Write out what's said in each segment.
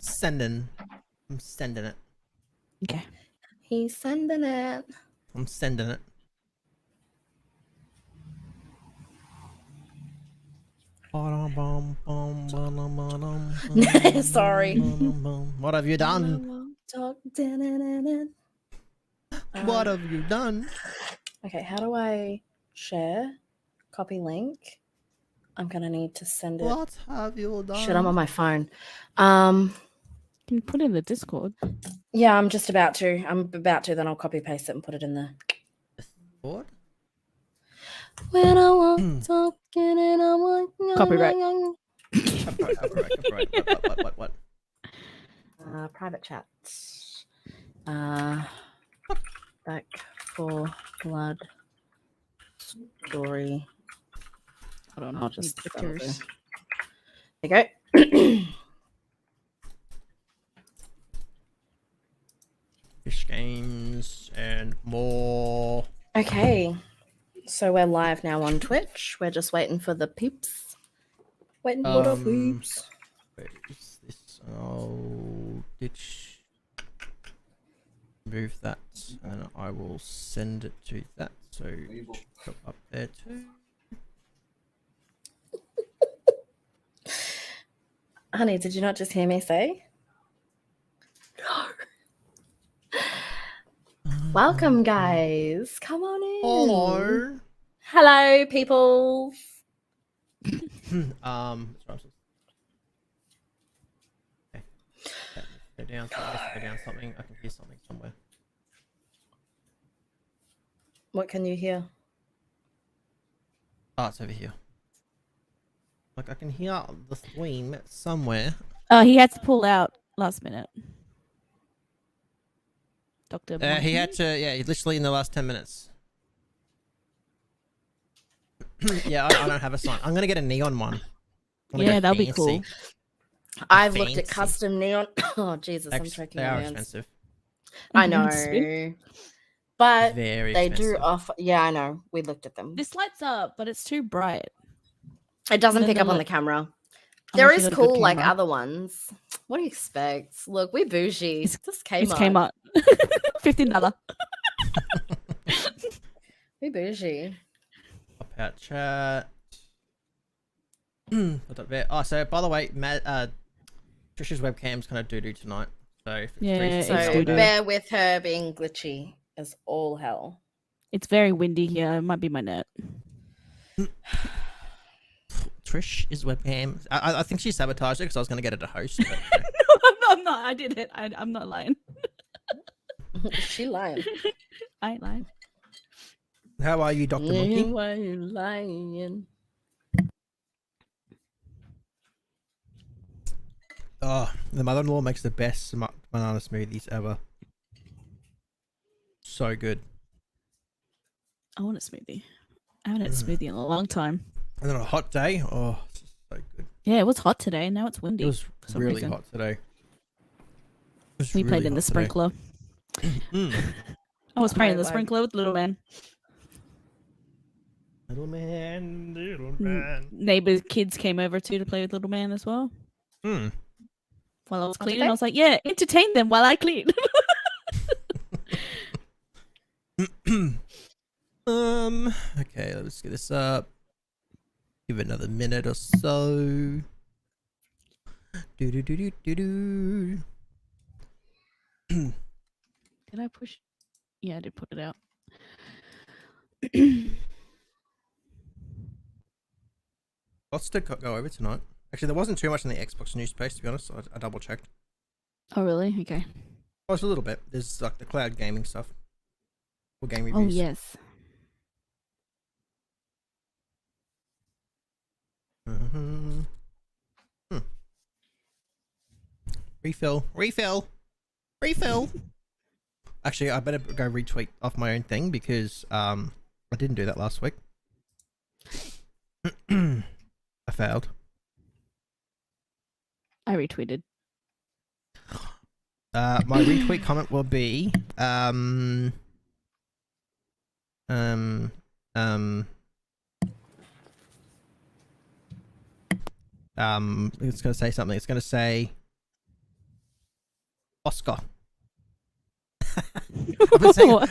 sending it. Okay. He's sending it. I'm sending it. Sorry. What have you done? What have you done? Okay, how do I share? Copy link. I'm gonna need to send it. What have you done? Shit, I'm on my phone. Can you put it in the Discord? Yeah, I'm just about to. Then I'll copy paste it and put it in there. What? When I want talking and I want Copyright. Copyright. What? Private chat. Back for blood story. Hold on, I'll just pictures. There you go. Fish games and more. Okay, so we're live now on Twitch. We're just waiting for the peeps. Waiting for the peeps. Where is this? Oh, ditch. Move that, and I will send it to that. So go up there too. Honey, did you not just hear me say? No. Welcome, guys. Come on in. Hello. Hello, people. Okay. Go down something. I can hear something somewhere. What can you hear? Oh, it's over here. Like I can hear the stream somewhere. He had to pull out last minute. Dr. He had to, literally in the last 10 minutes. Yeah, I don't have a sign. I'm gonna get a neon one. Yeah, that'll be cool. I've looked at custom neon. Oh Jesus, I'm choking. They are expensive. I know, but very they expensive. do offer. Yeah, I know. We looked at them. This lights up, but it's too bright. It doesn't pick up on the camera. There is cool like other ones. What do you expect? Look, we bougie. This came up. $15. We bougie. Pop out chat. Put up there. Oh, so by the way, Trisha's webcam's kind of doo-doo tonight. So if it's so bear with her being glitchy as all hell. It's very windy here. It might be my net. Trish is webcam. I think she sabotaged it because I was going to get her to host. But, No, I'm not. I did it. I'm not lying. She lying. I ain't lying. How are you, Dr. Monkey? Why are you lying? Oh, the mother-in-law makes the best banana smoothies ever. So good. I want a smoothie. I haven't had a smoothie in a long time. And then on a hot day, oh, it's just so good. Yeah, it was hot today. Now it's windy. It was really hot today. We played in the sprinkler. I was playing in the sprinkler with little man. Little man. Neighbors' kids came over too to play with little man as well. While I was cleaning, I was like, yeah, entertain them while I clean. Okay, let's get this up. Give it another minute or so. Do. Did I push? Yeah, I did put it out. Lots to go over tonight. Actually, there wasn't too much in the Xbox news space, to be honest. I double checked. Oh, really? Okay. Oh, it's a little bit. There's like the cloud gaming stuff. Or game reviews. Oh, yes. Refill. Actually, I better go retweet off my own thing because I didn't do that last week. I failed. I retweeted. My retweet comment will be it's going to say something. It's going to say Oscar.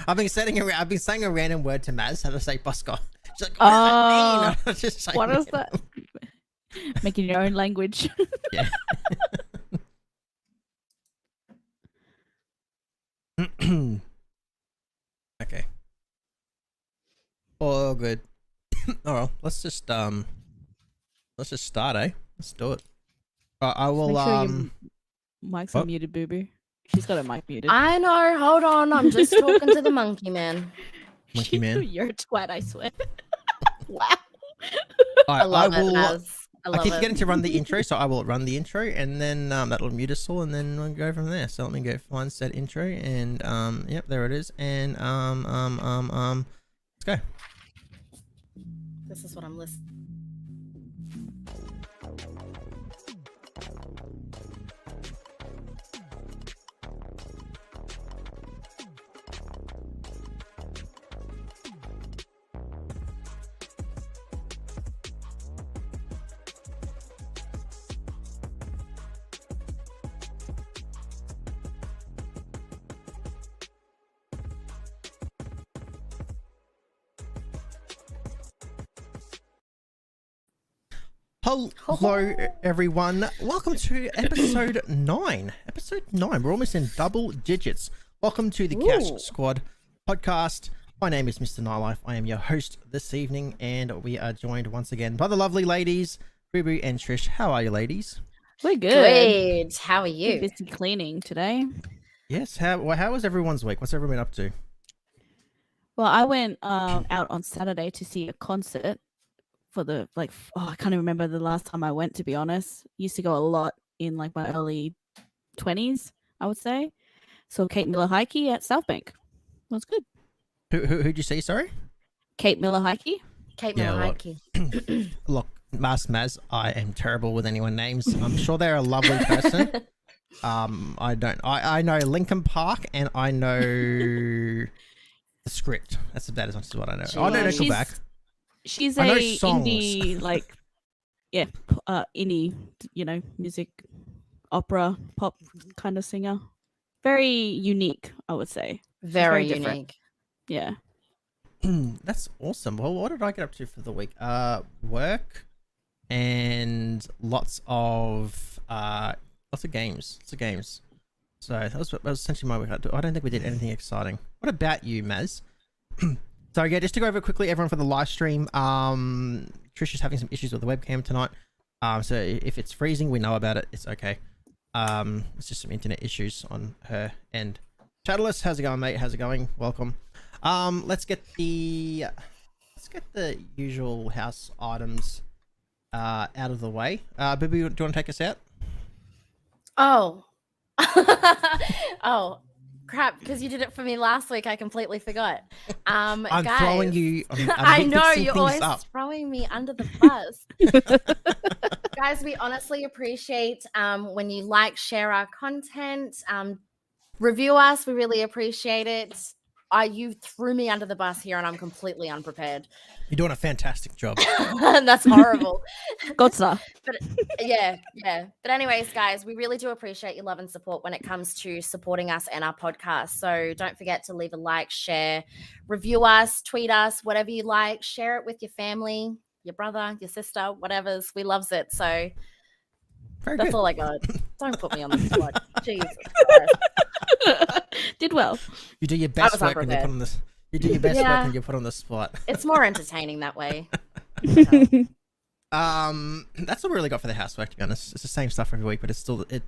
I've been saying a random word to Maz. How to say Bosco? She's like, what does that mean? What is that? Making your own language. Yeah. Okay. All good. All right. Let's just start, eh? Let's do it. I will. Make sure your mic's unmuted, boo boo. She's got her mic muted. I know. Hold on. I'm just talking to the monkey man. Monkey man. You're a twat, I swear. Wow. I love will. it, I keep forgetting to run the intro, so I will run the intro, and then that'll mute us all, and then we'll go from there. So let me go find said intro, and yep, there it is, and let's go. This is what I'm listening. Hello, everyone. Welcome to episode 9. Episode 9. We're almost in double digits. Welcome to the Couch Squad Podcast. My name is Mr. Nightlife. I am your host this evening, and we are joined once again by the lovely ladies, Ruby and Trish. How are you, ladies? We're good. Good. How are you? Busy cleaning today. Yes. How was everyone's week? What's everyone up to? Well, I went out on Saturday to see a concert. For the I can't even remember the last time I went, to be honest. Used to go a lot in like my early 20s, I would say. So Kate Miller-Heidke at South Bank. It was good. Who'd you see, sorry? Kate Miller-Heidke. Kate Miller-Heidke. Look, Maz, I am terrible with anyone's names. I'm sure they're a lovely person. I know Linkin Park, and I know the Script. That's about as much as what I know. I know Nickelback. She's a indie, indie, music, opera, pop kind of singer. Very unique, I would say. Very unique. Yeah. That's awesome. Well, what did I get up to for the week? Work and lots of games. So that was essentially my week. I don't think we did anything exciting. What about you, Maz? So yeah, just to go over quickly, everyone, for the live stream, Trish is having some issues with the webcam tonight. So if it's freezing, we know about it. It's okay. It's just some internet issues on her end. Chatterless, how's it going, mate? How's it going? Welcome. Let's get the usual house items out of the way. Bibi, do you want to take us out? Oh. Oh. Crap, because you did it for me last week. I completely forgot. I'm guys, throwing you. I know, you're always throwing me under the bus. Guys, we honestly appreciate when you like, share our content, review us. We really appreciate it. You threw me under the bus here, and I'm completely unprepared. You're doing a fantastic job. That's horrible. Gotcha. But yeah. But anyways, guys, we really do appreciate your love and support when it comes to supporting us and our podcast. So don't forget to leave a like, share, review us, tweet us, whatever you like. Share it with your family, your brother, your sister, whatever's. We loves it. So that's all I got. Don't put me on the spot. Jesus Christ. Did well. You do your best work when you put on this. You do your best work when you put on the spot. It's more entertaining that way. That's all we really got for the housework, to be honest. It's the same stuff every week, but it's still it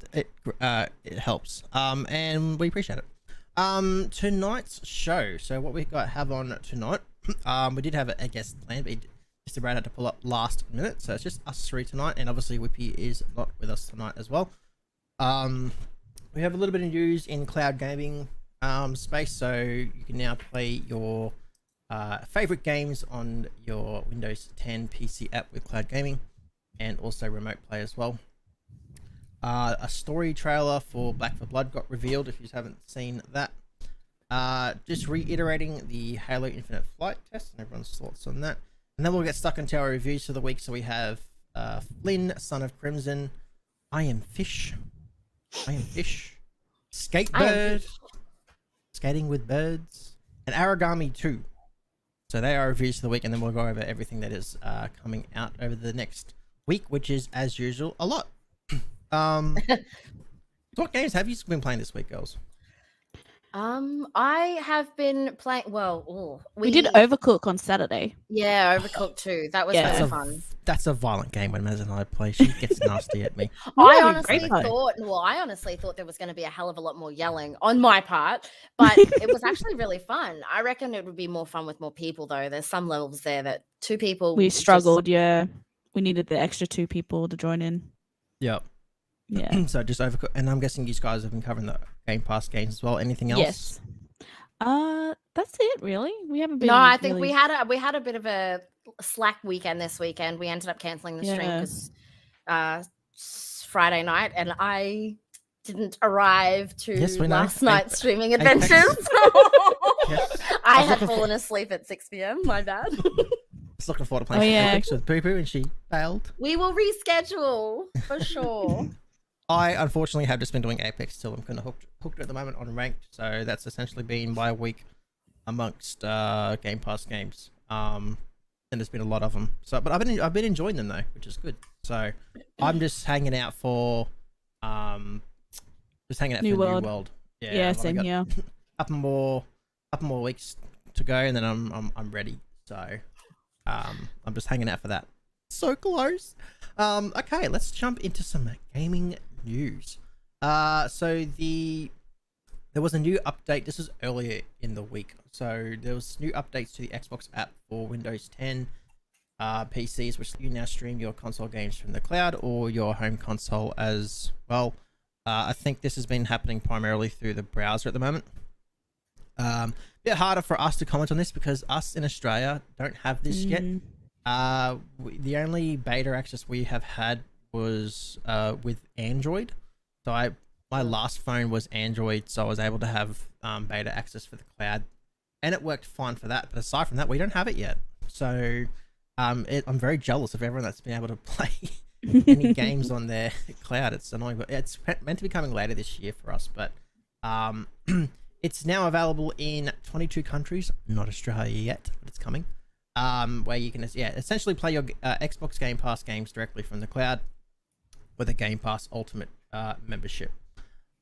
helps. And we appreciate it. Tonight's show. So what we have on tonight, we did have a guest planned, but Mr. Brad had to pull up last minute, so it's just us three tonight, and obviously Whippy is not with us tonight as well. We have a little bit of news in cloud gaming space, so you can now play your favorite games on your Windows 10 PC app with cloud gaming, and also remote play as well. A story trailer for Back 4 Blood got revealed, if you haven't seen that. Just reiterating the Halo Infinite Flight test and everyone's thoughts on that. And then we'll get stuck into our reviews for the week. So we have Flynn, Son of Crimson, I Am Fish, SkateBird, Skating with Birds, and Aragami 2. So they are reviews for the week, and then we'll go over everything that is coming out over the next week, which is, as usual, a lot. What games have you been playing this week, girls? I have been playing. Well, we did Overcook on Saturday. Yeah, Overcooked too. That was very fun. That's a violent game when Maz and I play. She gets nasty at me. I honestly thought there was going to be a hell of a lot more yelling on my part, but it was actually really fun. I reckon it would be more fun with more people, though. There's some levels there that 2 people. We struggled. Yeah, we needed the extra 2 people to join in. Yep. Yeah. So just Overcooked, and I'm guessing you guys have been covering the Game Pass games as well. Anything else? Yes. That's it, really. We haven't been. No, I think we had a bit of a slack weekend this weekend. We ended up canceling the stream because Friday night, and I didn't arrive to last night's streaming adventures. I had fallen asleep at 6 p.m. My bad. I was looking forward to playing Apex with Poo Poo, and she failed. We will reschedule for sure. I unfortunately have just been doing Apex till I'm kind of hooked at the moment on ranked, so that's essentially been my week amongst Game Pass games. And there's been a lot of them. So, but I've been enjoying them though, which is good. So I'm just hanging out for New World. Yeah, same here. Couple more weeks to go, and then I'm ready. So I'm just hanging out for that. So close. Okay, let's jump into some gaming news. So there was a new update. This was earlier in the week. So there was new updates to the Xbox app for Windows 10 PCs, which you now stream your console games from the cloud or your home console as well. I think this has been happening primarily through the browser at the moment. Bit harder for us to comment on this because us in Australia don't have this yet. The only beta access we have had was with Android. So my last phone was Android, so I was able to have beta access for the cloud, and it worked fine for that. But aside from that, we don't have it yet. So I'm very jealous of everyone that's been able to play any games on their cloud. It's annoying, but it's meant to be coming later this year for us. But it's now available in 22 countries, not Australia yet, but it's coming. Where you can essentially play your Xbox Game Pass games directly from the cloud with a Game Pass Ultimate membership.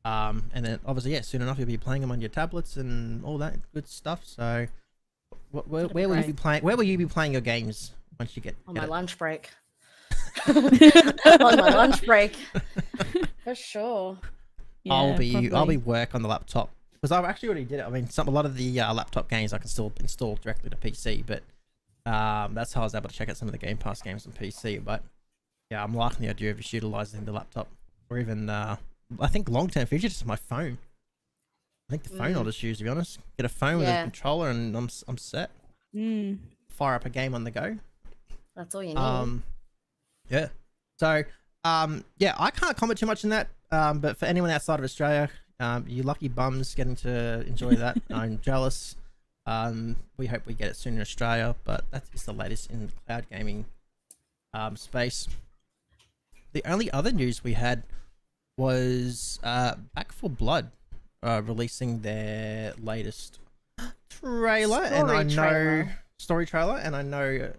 And then obviously, soon enough you'll be playing them on your tablets and all that good stuff. So, where will you be playing? Where will you be playing your games once you get on my lunch break? On my lunch break, for sure. Yeah, I'll be work on the laptop because I've actually already did it. I mean, a lot of the laptop games I can still install directly to PC, but that's how I was able to check out some of the Game Pass games on PC. But yeah, I'm liking the idea of just utilizing the laptop, or even I think long-term future just my phone. I think the phone I'll just use, to be honest. Get a phone with a controller and I'm set. Fire up a game on the go. That's all you need. Yeah. So I can't comment too much on that. But for anyone outside of Australia, you lucky bums getting to enjoy that. I'm jealous. We hope we get it soon in Australia, but that is the latest in the cloud gaming space. The only other news we had was Back 4 Blood releasing their latest trailer, story trailer, and I know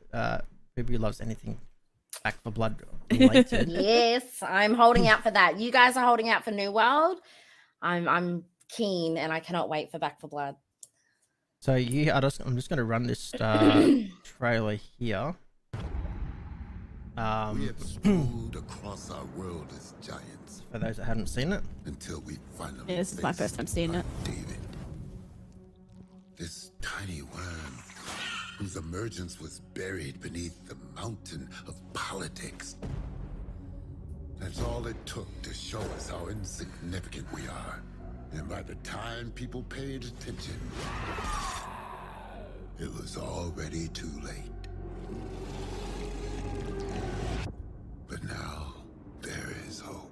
who loves anything Back 4 Blood related. Yes, I'm holding out for that. You guys are holding out for New World. I'm keen, and I cannot wait for Back 4 Blood. So I'm just going to run this trailer here. We have strode across our world as giants. For those that haven't seen it, until we finally. Yeah, this is my first time seeing it. David, this tiny worm, whose emergence was buried beneath the mountain of politics. That's all it took to show us how insignificant we are. And by the time people paid attention, it was already too late. But now, there is hope.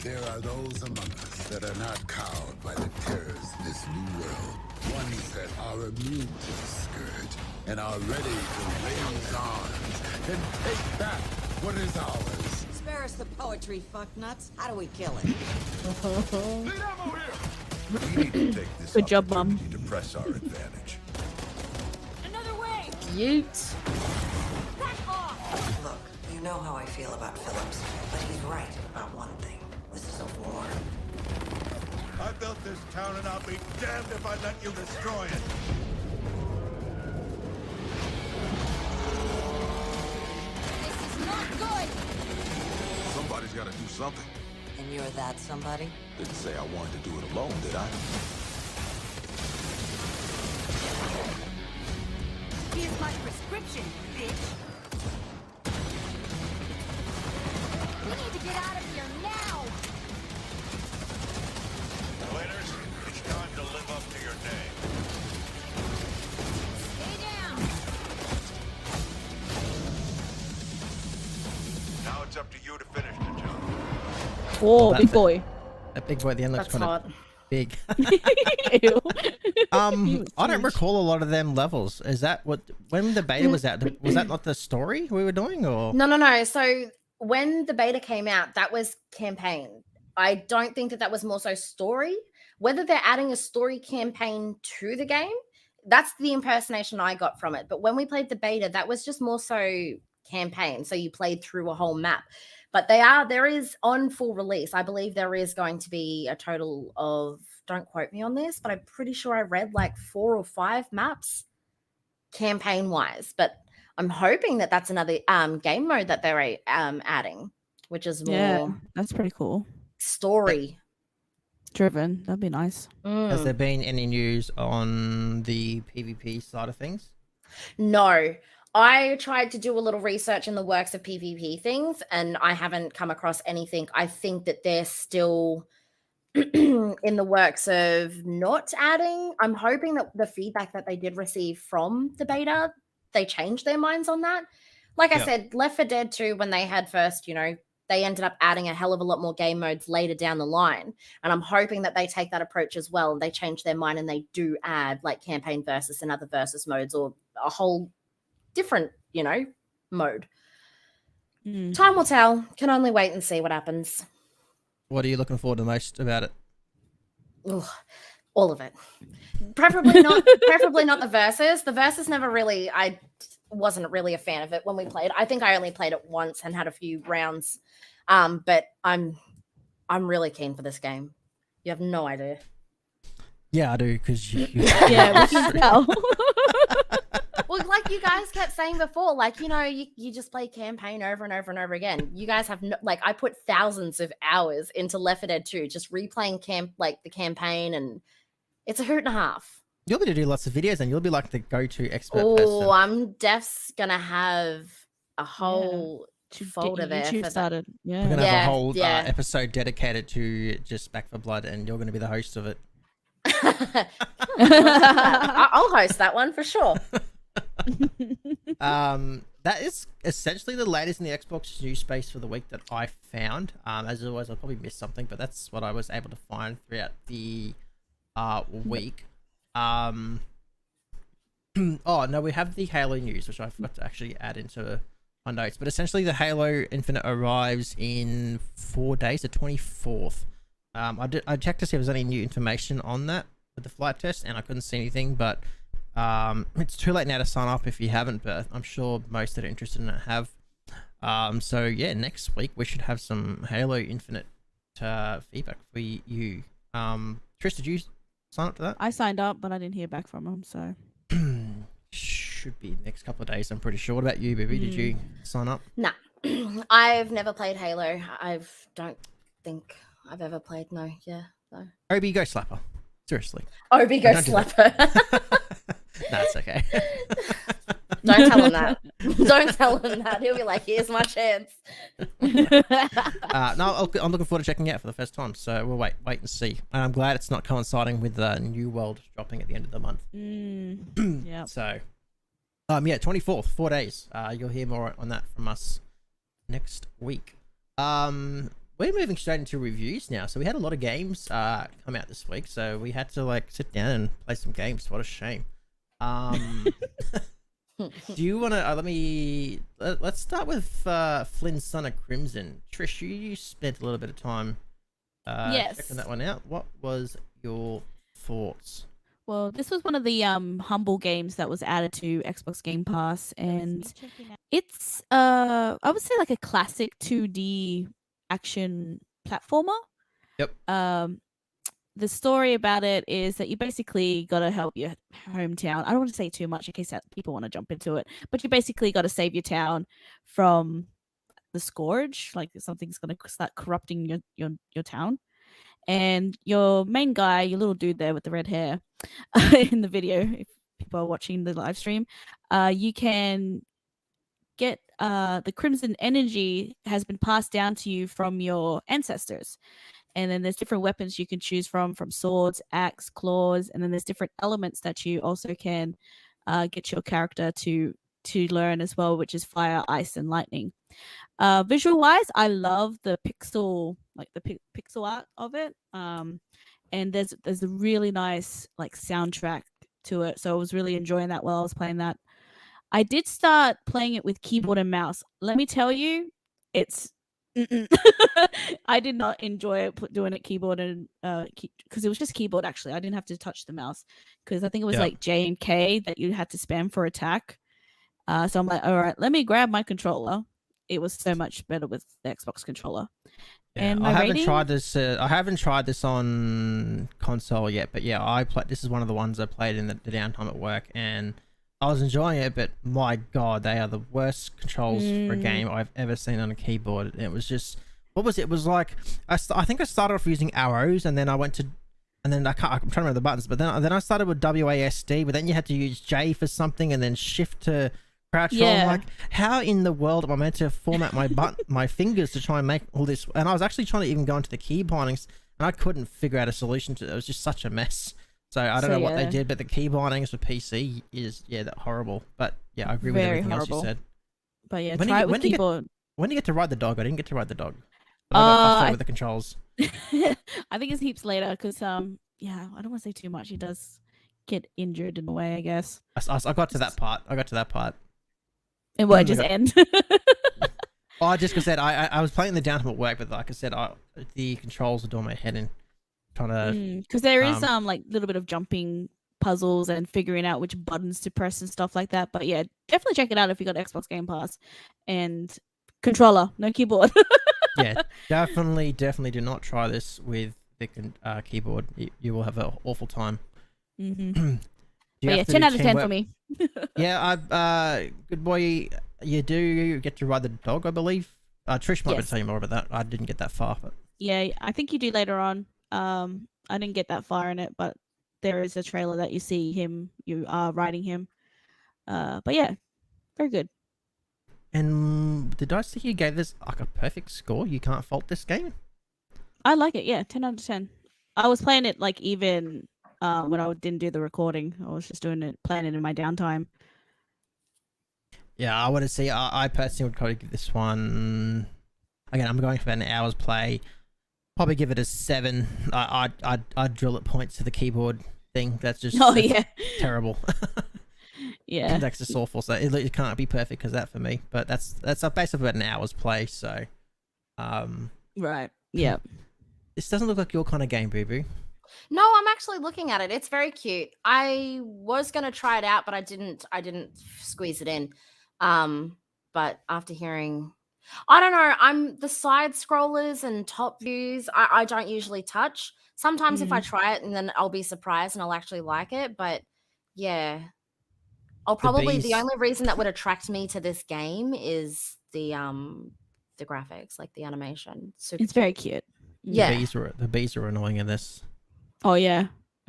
There are those among us that are not cowed by the terrors of this new world. Ones that are immune to the scourge and are ready to raise arms and take back what is ours. Where's the poetry, fucknuts? How do we kill it? We need to take this Good job, Mum. opportunity to press our advantage. Another way! Ute. Look, you know how I feel about Phillips, but he's right about one thing. This is a war. I built this town and I'll be damned if I let you destroy it. This is not good! Somebody's got to do something. And you're that somebody? Didn't say I wanted to do it alone, did I? Here's my prescription, bitch! We need to get out of here now! Waiters, it's time to live up to your name. Stay down! Now it's up to you to finish the job. Oh, That's big it. boy. That big boy at the end looks That's kind hot. of big. Ew. I don't recall a lot of them levels. Is that what when the beta was out? Was that not the story we were doing, or No. So when the beta came out, that was campaign. I don't think that was more so story. Whether they're adding a story campaign to the game, that's the impersonation I got from it. But when we played the beta, that was just more so campaign. So you played through a whole map. But there is on full release. I believe there is going to be a total of, don't quote me on this, but I'm pretty sure I read like 4 or 5 maps campaign wise. But I'm hoping that that's another game mode that they're adding, which is more Yeah, that's pretty cool. story Driven. That'd be nice. has there been any news on the PvP side of things? No. I tried to do a little research in the works of PvP things, and I haven't come across anything. I think that they're still in the works of not adding. I'm hoping that the feedback that they did receive from the beta, they changed their minds on that. Like I said, Left 4 Dead 2, when they had first, they ended up adding a hell of a lot more game modes later down the line. And I'm hoping that they take that approach as well, and they change their mind and they do add like campaign versus and other versus modes, or a whole different, mode. Time will tell. Can only wait and see what happens. What are you looking forward to most about it? Ugh, all of it. Preferably not the versus. The versus never really, I wasn't really a fan of it when we played. I think I only played it once and had a few rounds. But I'm really keen for this game. You have no idea. Yeah, I do, because you Yeah, we can tell. Well, like you guys kept saying before, like, you just play campaign over and over and over again. You guys have I put thousands of hours into Left 4 Dead 2, just replaying the campaign, and it's a hoot and a half. You'll be to do lots of videos, and you'll be like the go-to expert person. Oh, I'm def's gonna have a whole folder there. YouTube For started. Yeah. We're gonna have a Yeah, whole yeah. episode dedicated to just Back for Blood, and you're gonna be the host of it. I'll host that one for sure. That is essentially the latest in the Xbox news space for the week that I found. As always, I'll probably miss something, but that's what I was able to find throughout the week. Oh no, we have the Halo news, which I forgot to actually add into my notes. But essentially, the Halo Infinite arrives in 4 days, the 24th. I checked to see if there's any new information on that with the flight test, and I couldn't see anything. But it's too late now to sign up if you haven't, but I'm sure most that are interested in it have. So yeah, next week we should have some Halo Infinite feedback for you. Trish, did you sign up to that? I signed up, but I didn't hear back from them. So Should be next couple of days, I'm pretty sure. What about you, Bibi? Did you sign up? Nah, I've never played Halo. Don't think I've ever played. No, no. Obi, go slapper. Seriously. Obi, go Don't do slapper. That's okay. Don't tell him that. Don't tell him that. He'll be like, here's my chance. No, I'm looking forward to checking it out for the first time. So we'll wait and see. And I'm glad it's not coinciding with the New World dropping at the end of the month. Yeah. So, yeah, 24th, 4 days. You'll hear more on that from us next week. We're moving straight into reviews now. So we had a lot of games come out this week. So we had to sit down and play some games. What a shame. Do you want to let's start with Flynn's Son of Crimson. Trish, you spent a little bit of time Yes. checking that one out. What was your thoughts? Well, this was one of the humble games that was added to Xbox Game Pass, and it's I would say like a classic 2D action platformer. Yep. The story about it is that you basically got to help your hometown. I don't want to say too much in case people want to jump into it, but you basically got to save your town from the scourge, like something's going to start corrupting your town. And your main guy, your little dude there with the red hair in the video, if people are watching the live stream, you can get the crimson energy has been passed down to you from your ancestors. And then there's different weapons you can choose from swords, axe, claws, and then there's different elements that you also can get your character to learn as well, which is fire, ice, and lightning. Visual wise, I love the pixel, like the pixel art of it. And there's a really nice like soundtrack to it, so I was really enjoying that while I was playing that. I did start playing it with keyboard and mouse. Let me tell you, it's I did not enjoy it doing it keyboard and because it was just keyboard. Actually, I didn't have to touch the mouse because I think it was like J and K that you had to spam for attack. So I'm like, all right, let me grab my controller. It was so much better with the Xbox controller. Yeah, And I haven't tried this. I haven't tried this on console yet, but yeah, this is one of the ones I played in the downtime at work, and I was enjoying it. But my God, they are the worst controls for a game I've ever seen on a keyboard. It was just, what was it? It was like I think I started off using arrows, and then I went to, and then I'm trying to remember the buttons, but then I started with WASD, but then you had to use J for something, and then shift to crouch. Yeah. I'm like, how in the world am I meant to format my fingers to try and make all this? And I was actually trying to even go into the key bindings, and I couldn't figure out a solution to it. It was just such a mess. So I don't know what they did, but the key bindings for PC is that horrible. But yeah, I agree with everything else you said. But yeah, try it with keyboard. When do you get to ride the dog? I didn't get to ride the dog. But I got frustrated with the controls. I think it's heaps later because I don't want to say too much. He does get injured in a way, I guess. I got to that part. And what, just end? Oh, just because I was playing the downtime at work, but like I said, the controls were doing my head in. Trying to, because there is like little bit of jumping puzzles and figuring out which buttons to press and stuff like that. But yeah, definitely check it out if you got Xbox Game Pass and controller, no keyboard. Yeah, definitely do not try this with the keyboard. You will have an awful time. Mm-hmm. But yeah, 10 out of 10 for me. Yeah, good boy. You do get to ride the dog, I believe. Trish might be telling you more about that. I didn't get that far, but yeah, I think you do later on. I didn't get that far in it, but there is a trailer that you see you are riding him. But yeah, very good. And did I see you gave this like a perfect score? You can't fault this game? I like it, yeah, 10 out of 10. I was playing it like even when I didn't do the recording. I was just playing it in my downtime. Yeah, I want to see. I personally would probably give this one. Again, I'm going for an hour's play. Probably give it a 7. I'd drill at points to the keyboard thing. That's just terrible. Yeah, that's just awful. So it can't be perfect because that for me. But that's basically about an hour's play. So, right. Yeah. This doesn't look like your kind of game, Boo Boo. No, I'm actually looking at it. It's very cute. I was gonna try it out, but I didn't squeeze it in. But after hearing, I don't know, I'm the side scrollers and top views, I don't usually touch. Sometimes if I try it and then I'll be surprised and I'll actually like it. But yeah, the only reason that would attract me to this game is the graphics, like the animation. It's very cute. Yeah. The bees are annoying in this. Oh yeah.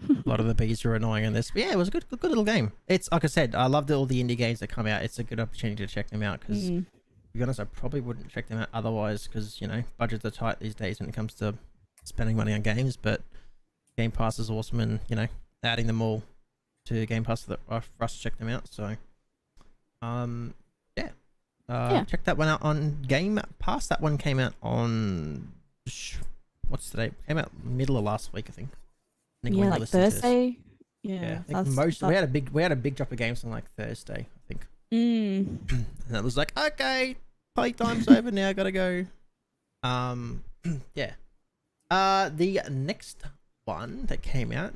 A lot of the bees are annoying in this. But yeah, it was a good little game. It's like I said, I loved all the indie games that come out. It's a good opportunity to check them out because, to be honest, I probably wouldn't check them out otherwise because, budgets are tight these days when it comes to spending money on games. But Game Pass is awesome and, adding them all to Game Pass for us to check them out. So, check that one out on Game Pass. That one came out on, what's today? Came out middle of last week, I think. Yeah, like Thursday. Yeah. we had a big drop of games on like Thursday, I think. And it was like, okay, playtime's over now, gotta go. Yeah. The next one that came out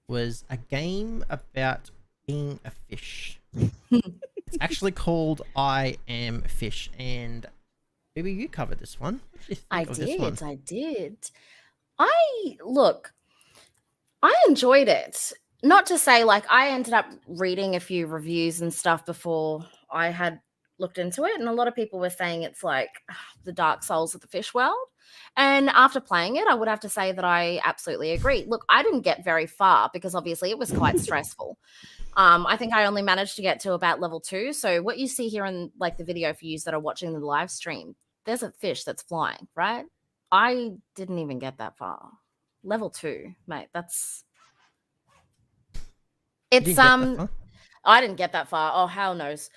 was a game about being a fish. It's actually called I Am Fish, and maybe you covered this one. What did you think of this one? I did. I enjoyed it. Not to say like I ended up reading a few reviews and stuff before I had looked into it, and a lot of people were saying it's like the Dark Souls of the fish world. And after playing it, I would have to say that I absolutely agree. Look, I didn't get very far because obviously it was quite stressful. I think I only managed to get to about level 2. So what you see here in like the video for you that are watching the live stream, there's a fish that's flying, right? I didn't even get that far. Level 2, mate. I didn't get that far. Oh, hell knows.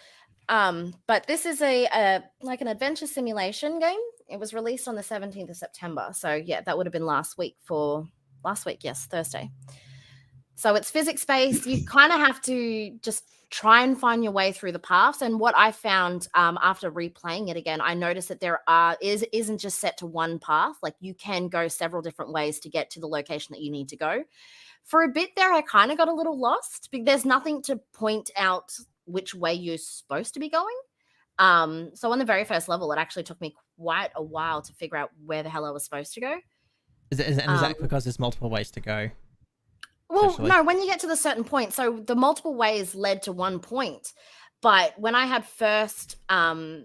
But this is a like an adventure simulation game. It was released on the 17th of September. So yeah, that would have been last week, yes, Thursday. So it's physics-based. You kind of have to just try and find your way through the paths. And what I found after replaying it again, I noticed that there isn't just set to one path. Like you can go several different ways to get to the location that you need to go. For a bit there, I kind of got a little lost because there's nothing to point out which way you're supposed to be going. So on the very first level, it actually took me quite a while to figure out where the hell I was supposed to go. Is that because there's multiple ways to go? Well, no, when you get to the certain point, so the multiple ways led to one point. But when I had first, so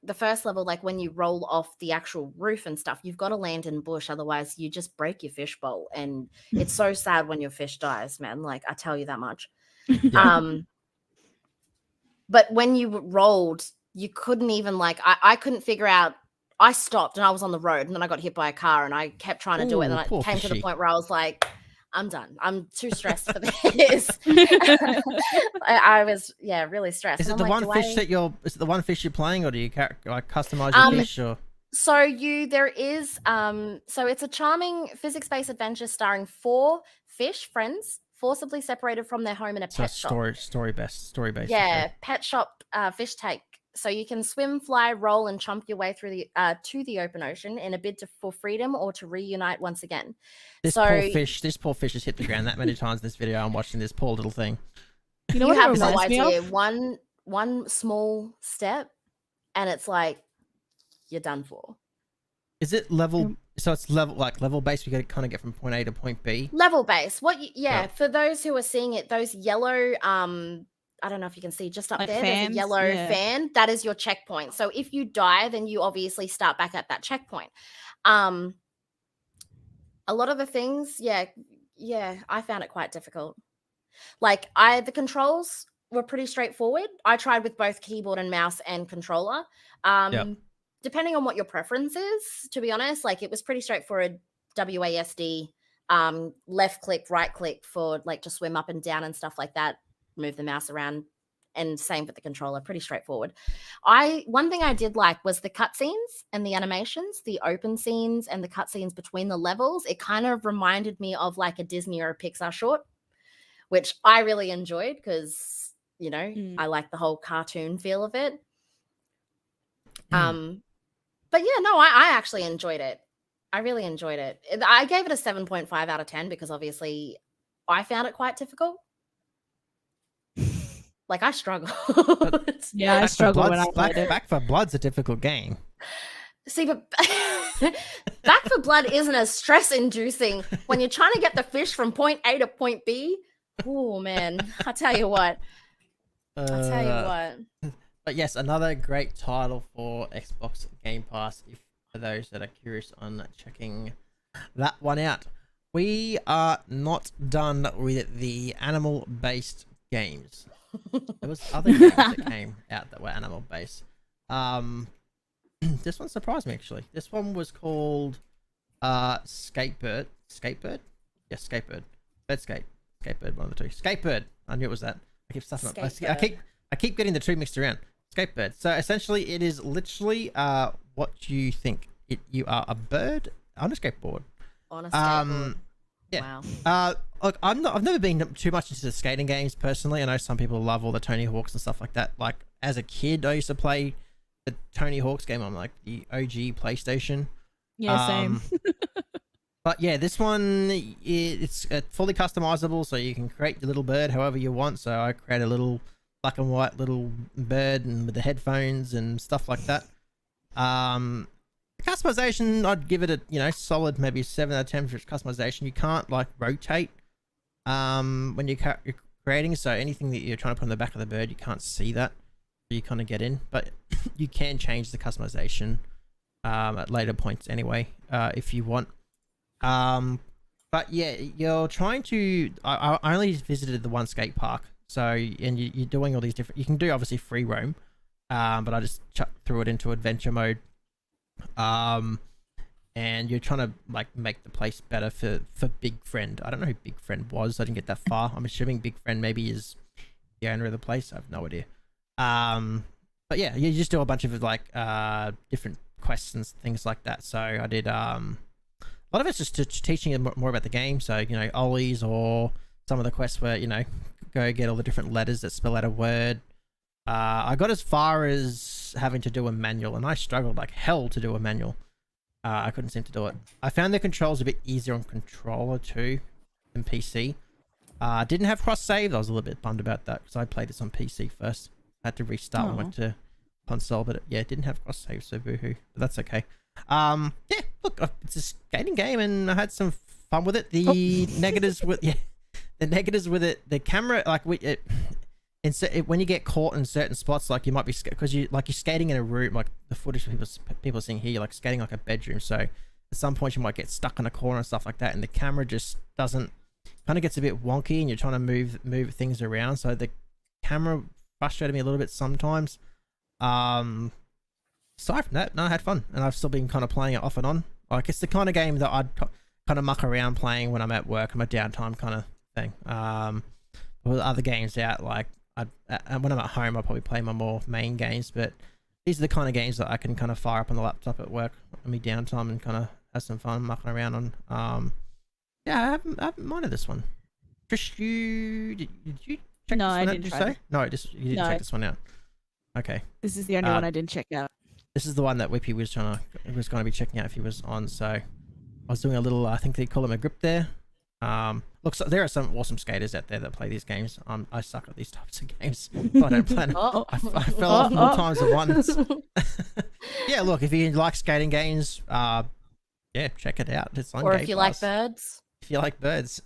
the first level, like when you roll off the actual roof and stuff, you've got to land in bush. Otherwise, you just break your fishbowl. And it's so sad when your fish dies, man. Like, I tell you that much. Yeah. But when you rolled, you couldn't even I couldn't figure out. I stopped and I was on the road and then I got hit by a car and I kept trying to do it. And I came to the point where I was like, I'm done. I'm too stressed for this. I was, really stressed. Is it the one fish that is it the one fish you're playing, or do you customize your fish? Or so it's a charming physics-based adventure starring 4 fish friends forcibly separated from their home in a pet shop. Story based. Yeah, okay. pet shop fish tank. So you can swim, fly, roll, and chomp your way through to the open ocean in a bid for freedom or to reunite once again. This poor fish has hit the ground that many times in this video. I'm watching this poor little thing. You know what have it no reminds me idea. of? One small step, and it's like you're done for. Is it level? So it's level based. We got to kind of get from point A to point B. Level based. For those who are seeing it, those yellow I don't know if you can see just up like there. fans? There's a yellow fan. That is your checkpoint. So if you die, then you obviously start back at that checkpoint. A lot of the things, I found it quite difficult. Like the controls were pretty straightforward. I tried with both keyboard and mouse and controller. Depending on what your preference is, to be honest, like it was pretty straightforward. WASD, left click, right click for like to swim up and down and stuff like that. Move the mouse around, and same with the controller. Pretty straightforward. One thing I did like was the cutscenes and the animations, the open scenes and the cutscenes between the levels. It kind of reminded me of like a Disney or a Pixar short, which I really enjoyed because I like the whole cartoon feel of it. But yeah, no, I actually enjoyed it. I really enjoyed it. I gave it a 7.5 out of 10 because obviously I found it quite difficult. Like I struggled. I struggled when I played it. Back 4 Blood's a difficult game. See, but Back 4 Blood isn't as stress-inducing when you're trying to get the fish from point A to point B. Oh man, I tell you what. But yes, another great title for Xbox Game Pass. If for those that are curious on checking that one out, we are not done with the animal-based games. There was other games that came out that were animal based. This one surprised me actually. This one was called SkateBird. SkateBird? Yes, SkateBird. SkateBird, one of the two. SkateBird. I knew it was that. I keep stuffing up. I keep getting the two mixed around. SkateBird. So essentially it is literally what you think. You are a bird on a skateboard. On a skateboard. Yeah. Wow. Look, I've never been too much into the skating games personally. I know some people love all the Tony Hawks and stuff like that. Like as a kid, I used to play the Tony Hawk's game on like the OG PlayStation. Yeah, same. But yeah, this one it's fully customizable, so you can create your little bird however you want. So I create a little black and white little bird and with the headphones and stuff like that. The customization, I'd give it a solid maybe 7 out of 10 for its customization. You can't like rotate when you're creating, so anything that you're trying to put on the back of the bird, you can't see that. You kind of get in, but you can change the customization at later points anyway if you want. But yeah, you're trying to I only visited the one skate park, so and you're doing all these different, you can do obviously free roam, but I just threw it into adventure mode, and you're trying to like make the place better for Big Friend. I don't know who Big Friend was, I didn't get that far. I'm assuming Big Friend maybe is the owner of the place, I have no idea. But yeah, you just do a bunch of like different quests and things like that. So I did a lot of it's just teaching you more about the game. So, ollies, or some of the quests where, go get all the different letters that spell out a word. I got as far as having to do a manual, and I struggled like hell to do a manual. I couldn't seem to do it. I found the controls a bit easier on controller too than PC. Didn't have cross save. I was a little bit bummed about that because I played this on PC first. I had to restart and went to console, but it didn't have cross save, so boohoo. But that's okay. Yeah, look, it's a skating game and I had some fun with it. The negatives with the negatives with it, the camera, like when you get caught in certain spots, like you might be, because you're skating in a room, like the footage people are seeing here, you're like skating like a bedroom, so at some point you might get stuck in a corner and stuff like that, and the camera just kind of gets a bit wonky and you're trying to move things around, so the camera frustrated me a little bit sometimes. Aside from that, no, I had fun, and I've still been kind of playing it off and on. Like, it's the kind of game that I'd kind of muck around playing when I'm at work, my downtime kind of thing. With other games out, like when I'm at home, I'll probably play my more main games, but these are the kind of games that I can kind of fire up on the laptop at work on my downtime and kind of have some fun mucking around on. Yeah, I haven't minded this one. Trish, did you check No, this one I out? didn't Did you try say? No, you didn't check this one out. Okay. This is the only one I didn't check out. This is the one that Whippy was going to be checking out if he was on. So I was doing a little, I think they call him a grip there. Look, so there are some awesome skaters out there that play these games. I suck at these types of games. I don't plan. I fell off more times than once. Yeah, look, if you like skating games, yeah, check it out. It's on Or Game if you Pass. like birds. If you like birds.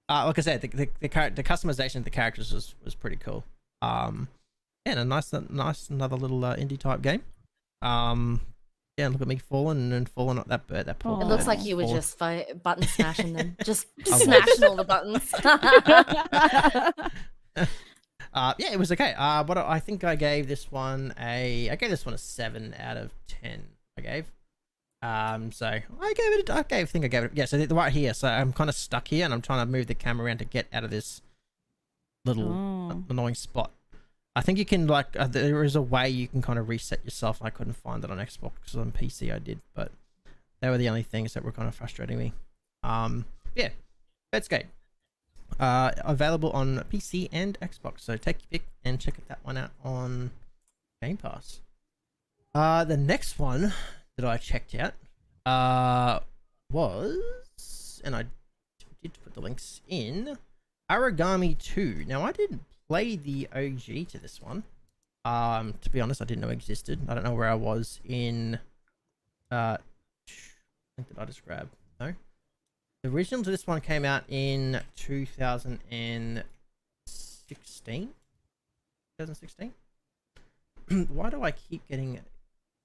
Like I said, the customization of the characters was pretty cool. And a nice another little indie type game. Yeah, look at me falling at that bird. That poor It bird. looks like you were just button smashing them. Just was. smashing all the buttons. Yeah, it was okay. But I think I gave this one a 7 out of 10. I gave. So I think I gave it. Yeah, so the right here. So I'm kind of stuck here, and I'm trying to move the camera around to get out of this little annoying spot. I think you can there is a way you can kind of reset yourself. I couldn't find it on Xbox, because on PC I did, but they were the only things that were kind of frustrating me. Yeah, Skate. Available on PC and Xbox, so take your pick and check that one out on Game Pass. The next one that I checked out was, and I did put the links in, Aragami 2. Now, I didn't play the OG to this one. To be honest, I didn't know it existed. I don't know where I was in I think that I just grabbed. No. The original to this one came out in 2016. 2016? Why do I keep getting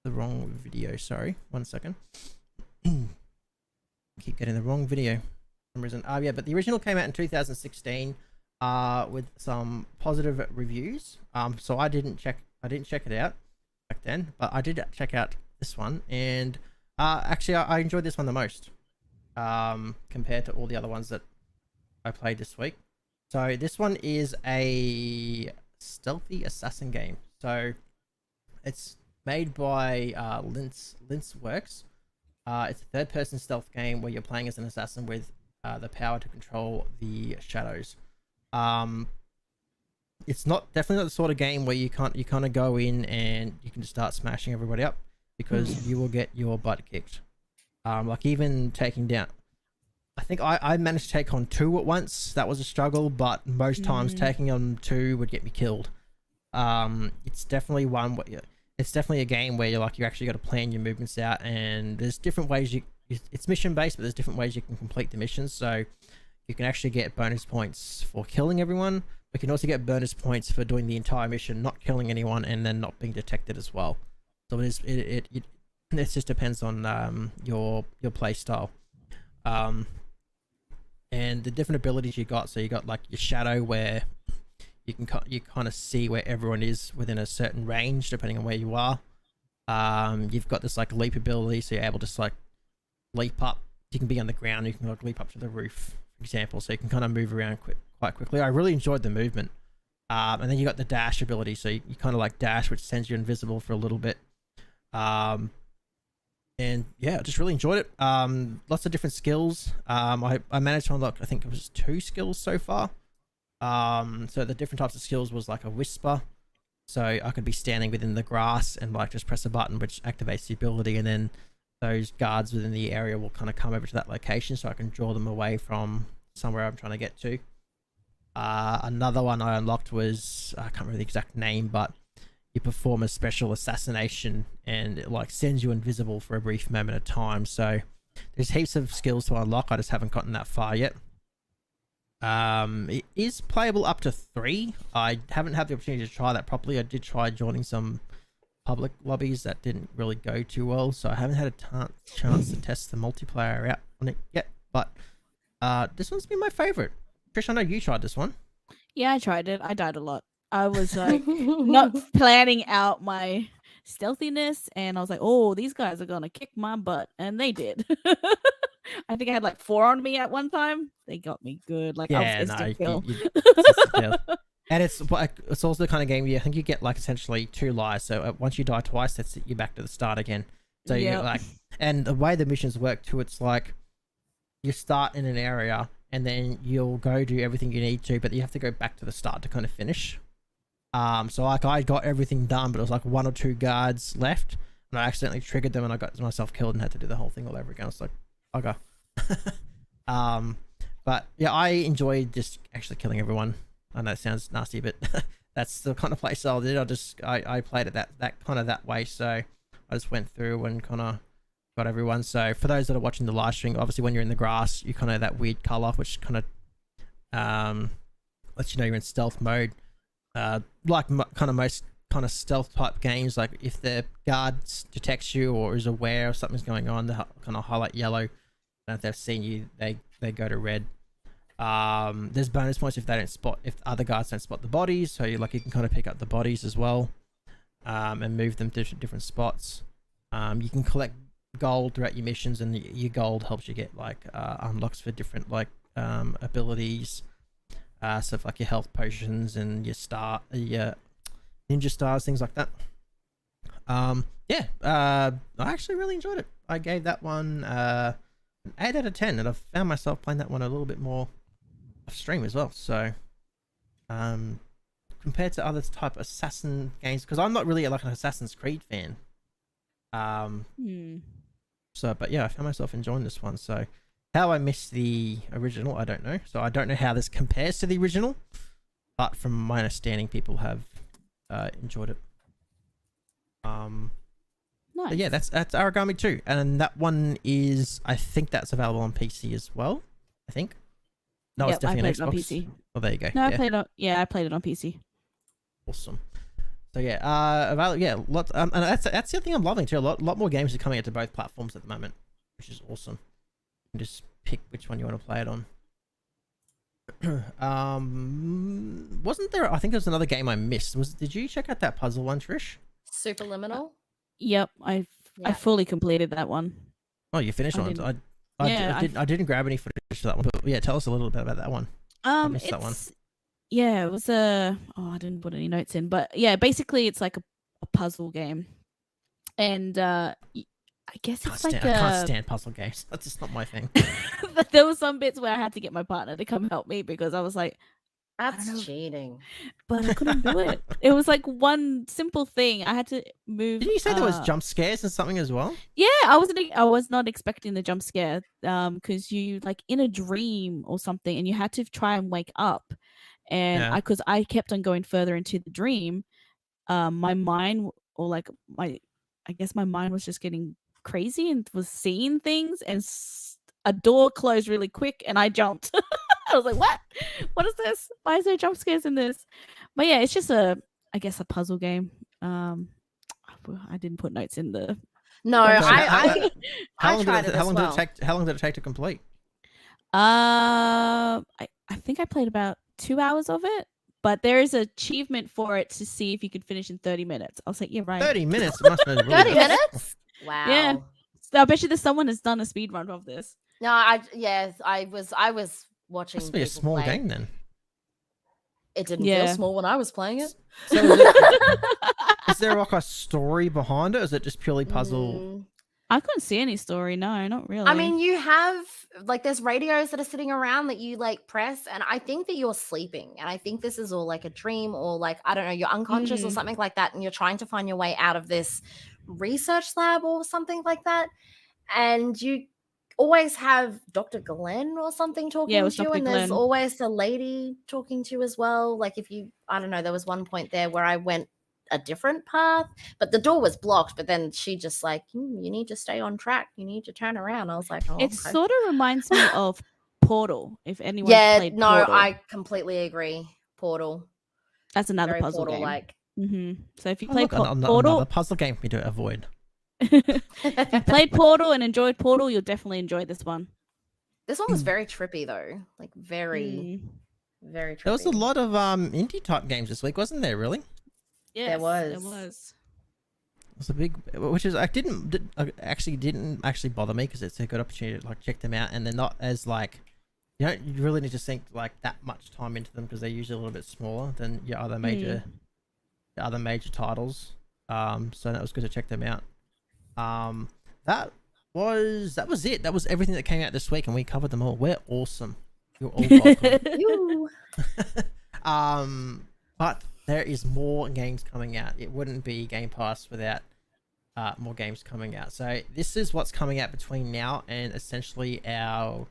the wrong video? Sorry, 1 second. Keep getting the wrong video for some reason. Yeah, but the original came out in 2016 with some positive reviews. So I didn't check it out back then, but I did check out this one, and actually I enjoyed this one the most compared to all the other ones that I played this week. So this one is a stealthy assassin game. So it's made by Lintz Works. It's a third-person stealth game where you're playing as an assassin with the power to control the shadows. It's definitely not the sort of game where you kind of go in and you can just start smashing everybody up, because you will get your butt kicked. Like even taking down, I think I managed to take on 2 at once. That was a struggle, but most times taking on 2 would get me killed. It's definitely it's definitely a game where you're actually got to plan your movements out, and there's different ways it's mission based, but there's different ways you can complete the missions. So you can actually get bonus points for killing everyone. We can also get bonus points for doing the entire mission, not killing anyone, and then not being detected as well. So it just depends on your play style, and the different abilities you got. So you got like your shadow, where you kind of see where everyone is within a certain range depending on where you are. You've got this like leap ability, so you're able to just like leap up. You can be on the ground, you can like leap up to the roof, for example, so you can kind of move around quite quickly. I really enjoyed the movement. And then you got the dash ability, so you kind of like dash, which sends you invisible for a little bit. And yeah, I just really enjoyed it. Lots of different skills. I managed to unlock, I think it was 2 skills so far. So the different types of skills was like a whisper, so I could be standing within the grass and like just press a button which activates the ability, and then those guards within the area will kind of come over to that location, so I can draw them away from somewhere I'm trying to get to. Another one I unlocked was, I can't remember the exact name, but you perform a special assassination and it like sends you invisible for a brief moment of time. So there's heaps of skills to unlock. I just haven't gotten that far yet. It is playable up to 3. I haven't had the opportunity to try that properly. I did try joining some public lobbies that didn't really go too well, so I haven't had a chance to test the multiplayer out on it yet. But this one's been my favorite. Trish, I know you tried this one. Yeah, I tried it. I died a lot. I was like not planning out my stealthiness, and I was like, oh, these guys are gonna kick my butt, and they did. I think I had like 4 on me at one time. They got me good. Like, I was instant kill. And it's also the kind of game I think you get like essentially 2 lives. So once you die twice, that's it, you're back to the start again. So you like, and the way the missions work too, it's like you start in an area and then you'll go do everything you need to, but you have to go back to the start to kind of finish. So like I got everything done, but it was like 1 or 2 guards left, and I accidentally triggered them and I got myself killed and had to do the whole thing all over again. I was like, okay. But yeah, I enjoyed just actually killing everyone. I know it sounds nasty, but that's the kind of play style I did. I played it that way. So I just went through and kind of got everyone. So for those that are watching the live stream, obviously when you're in the grass, you kind of that weird color, which kind of lets you know you're in stealth mode. Like kind of most kind of stealth type games, like if the guard detects you or is aware of something's going on, they kind of highlight yellow. And if they've seen you, they go to red. There's bonus points if other guards don't spot the bodies, so you can kind of pick up the bodies as well, and move them to different spots. You can collect gold throughout your missions, and your gold helps you get like unlocks for different like abilities. So like your health potions and your ninja stars, things like that. I actually really enjoyed it. I gave that one an 8 out of 10, and I've found myself playing that one a little bit more off stream as well. So compared to other type of assassin games, because I'm not really like an Assassin's Creed fan. So but yeah, I found myself enjoying this one. So how I missed the original, I don't know. So I don't know how this compares to the original, but from my understanding, people have enjoyed it. Nice. So yeah, that's Aragami 2, and that one is, I think that's available on PC as well. I think. No, it's definitely I on played it Xbox. on PC. Oh, there you go. No, I played it on PC. Awesome. So yeah, lots. And that's the other thing I'm loving too. A lot more games are coming out to both platforms at the moment, which is awesome. You can just pick which one you want to play it on. Wasn't there? I think there was another game I missed. Did you check out that puzzle one, Trish? Superliminal. Yep, I fully completed that one. Oh, you finished one. I didn't grab any footage for that one, but yeah, tell us a little bit about that one. I missed that one. Yeah, it was I didn't put any notes in, but yeah, basically it's like a puzzle game, and I guess I it's like can't stand puzzle games. That's just not my thing. there were some bits where I had to get my partner to come help me because I was like, don't know. That's cheating. but I couldn't do it. It was like one simple thing. I had to move. Didn't you say there was jump scares and something as well? Yeah, I was not expecting the jump scare. Because you like in a dream or something, and you had to try and wake up, and Yeah. because I kept on going further into the dream, my mind or like I guess my mind was just getting crazy and was seeing things, and a door closed really quick, and I jumped. I was like, "What? What is this? Why is there jump scares in this?" But yeah, it's just I guess a puzzle game. I didn't put notes in the. No, So I How long tried did it as well. How long did it take to complete? I think I played about 2 hours of it, but there is an achievement for it to see if you could finish in 30 minutes. I was like, yeah, right. 30 minutes. It must have been really 30 good. minutes? Wow. Yeah. So I bet you there's someone has done a speed run of this. No, I was watching. Must be a people small play. game then. It didn't Yeah. feel small when I was playing it. So is there like a story behind it, or is it just purely puzzle? Mm. I couldn't see any story. No, not really. I mean, you have like there's radios that are sitting around that you like press, and I think that you're sleeping, and I think this is all like a dream, or like I don't know, you're unconscious or something like that, and you're trying to find your way out of this research lab or something like that, and you always have Dr. Glenn or something talking it was to you, Dr. and there's Glenn. always a lady talking to you as well. Like if you, I don't know, there was one point there where I went a different path, but the door was blocked, but then she just like, you need to stay on track, you need to turn around. I was like, oh, It okay. sort of reminds me of Portal. If anyone played no, Portal. I completely agree. Portal, That's another very puzzle Portal game. like. So if you Oh, played look, Portal, another puzzle game for me to avoid. if you played Portal and enjoyed Portal, you'll definitely enjoy this one. This one was very trippy though, like very trippy. There was a lot of indie type games this week, wasn't there? Really? Yes, There was. It was a big, which is didn't actually bother me because it's a good opportunity to like check them out, and they're not as like you really need to sink like that much time into them because they're usually a little bit smaller than your other major titles. So that was good to check them out. That was it. That was everything that came out this week, and we covered them all. We're awesome. You're all welcome. But there is more games coming out. It wouldn't be Game Pass without more games coming out. So this is what's coming out between now and essentially our